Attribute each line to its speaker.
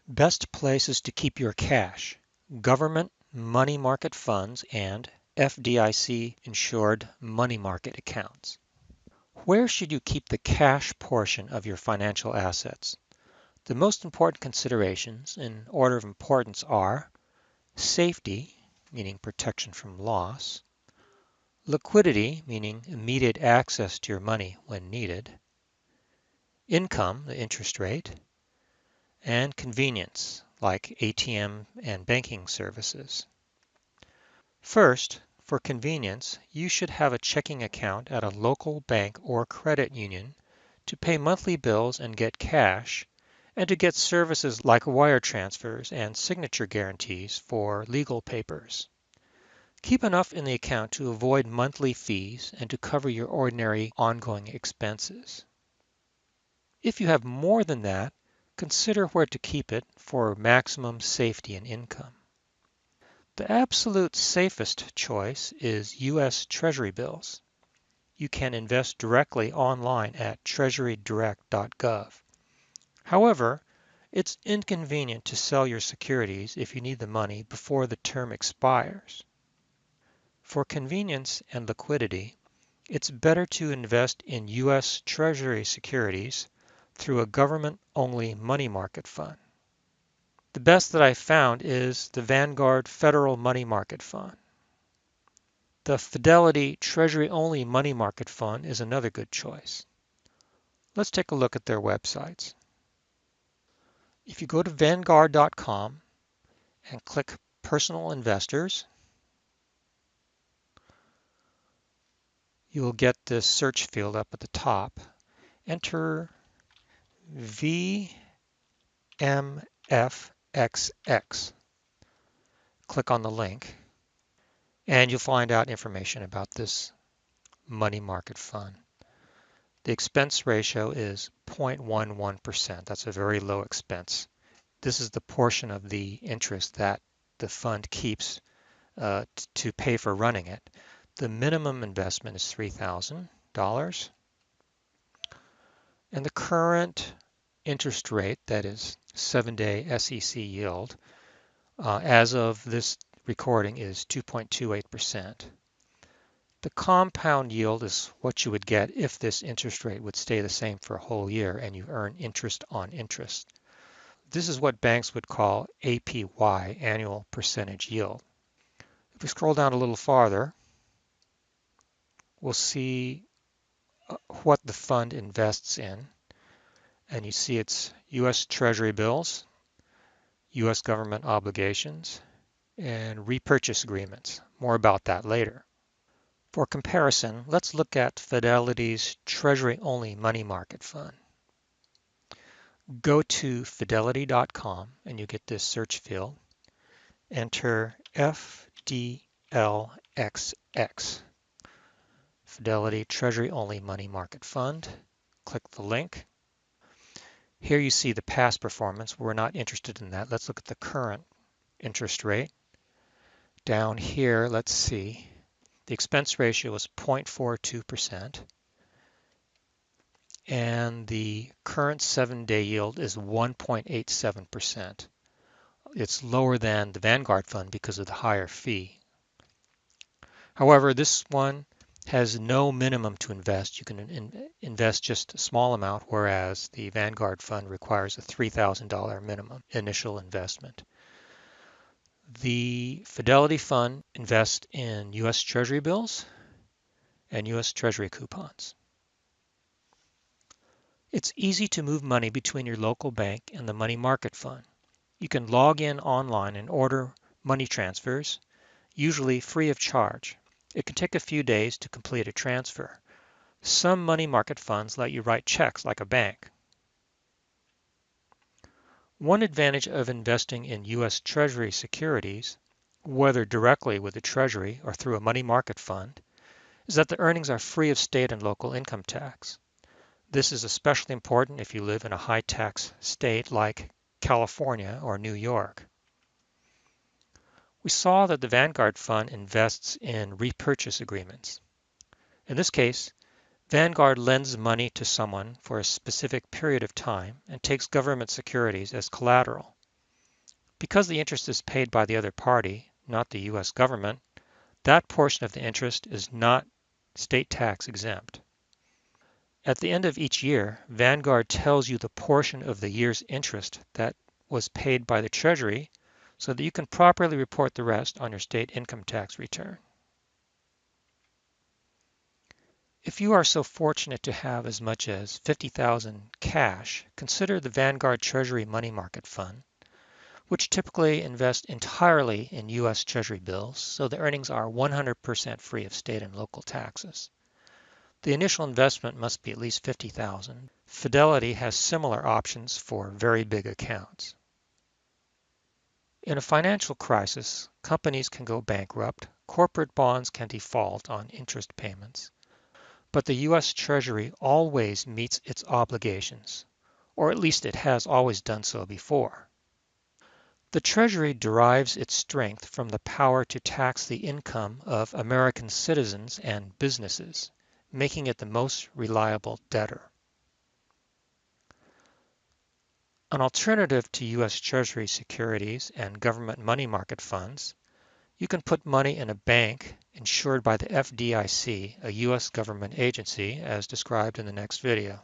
Speaker 1: Best places to keep your cash: government money market funds and FDIC insured money market accounts. Where should you keep the cash portion of your financial assets? The most important considerations in order of importance are safety, meaning protection from loss; liquidity, meaning immediate access to your money when needed; income, the interest rate; and convenience, like ATM and banking services. First, for convenience, you should have a checking account at a local bank or credit union to pay monthly bills and get cash, and to get services like wire transfers and signature guarantees for legal papers. Keep enough in the account to avoid monthly fees and to cover your ordinary ongoing expenses. If you have more than that, consider where to keep it for maximum safety and income. The absolute safest choice is U.S. Treasury Bills. You can invest directly online at treasurydirect.gov. However, it's inconvenient to sell your securities if you need the money before the term expires. For convenience and liquidity, it's better to invest in U.S. Treasury securities through a government-only money market fund. The best that I found is the Vanguard Federal Money Market Fund. The Fidelity Treasury-only money market fund is another good choice. Let's take a look at their websites. If you go to Vanguard.com and click Personal Investors, you will get this search field up at the top. Enter VMFXX. Click on the link, and you'll find out information about this money market fund. The expense ratio is 0.11%. That's a very low expense. This is the portion of the interest that the fund keeps to pay for running it. The minimum investment is $3,000. And the current interest rate, that is 7-day SEC yield, as of this recording is 2.28%. The compound yield is what you would get if this interest rate would stay the same for a whole year and you earn interest on interest. This is what banks would call APY, annual percentage yield. If we scroll down a little farther, we'll see what the fund invests in. And you see it's U.S. Treasury bills, U.S. government obligations, and repurchase agreements. More about that later. For comparison, let's look at Fidelity's Treasury-only money market fund. Go to fidelity.com and you get this search field. Enter FDLXX, Fidelity Treasury-only money market fund. Click the link. Here you see the past performance. We're not interested in that. Let's look at the current interest rate. Down here, let's see. The expense ratio is 0.42%, and the current 7-day yield is 1.87%. It's lower than the Vanguard fund because of the higher fee. However, this one has no minimum to invest. You can invest just a small amount, whereas the Vanguard fund requires a $3,000 minimum initial investment. The Fidelity Fund invests in U.S. Treasury bills and U.S. Treasury coupons. It's easy to move money between your local bank and the money market fund. You can log in online and order money transfers, usually free of charge. It can take a few days to complete a transfer. Some money market funds let you write checks like a bank. One advantage of investing in U.S. Treasury securities, whether directly with the Treasury or through a money market fund, is that the earnings are free of state and local income tax. This is especially important if you live in a high-tax state like California or New York. We saw that the Vanguard Fund invests in repurchase agreements. In this case, Vanguard lends money to someone for a specific period of time and takes government securities as collateral. Because the interest is paid by the other party, not the U.S. government, that portion of the interest is not state tax exempt. At the end of each year, Vanguard tells you the portion of the year's interest that was paid by the Treasury so that you can properly report the rest on your state income tax return. If you are so fortunate to have as much as $50,000 cash, consider the Vanguard Treasury Money Market Fund, which typically invests entirely in U.S. Treasury bills, so the earnings are 100% free of state and local taxes. The initial investment must be at least $50,000. Fidelity has similar options for very big accounts. In a financial crisis, companies can go bankrupt, corporate bonds can default on interest payments, but the U.S. Treasury always meets its obligations, or at least it has always done so before. The Treasury derives its strength from the power to tax the income of American citizens and businesses, making it the most reliable debtor. An alternative to U.S. Treasury securities and government money market funds, you can put money in a bank insured by the FDIC, a U.S. government agency, as described in the next video.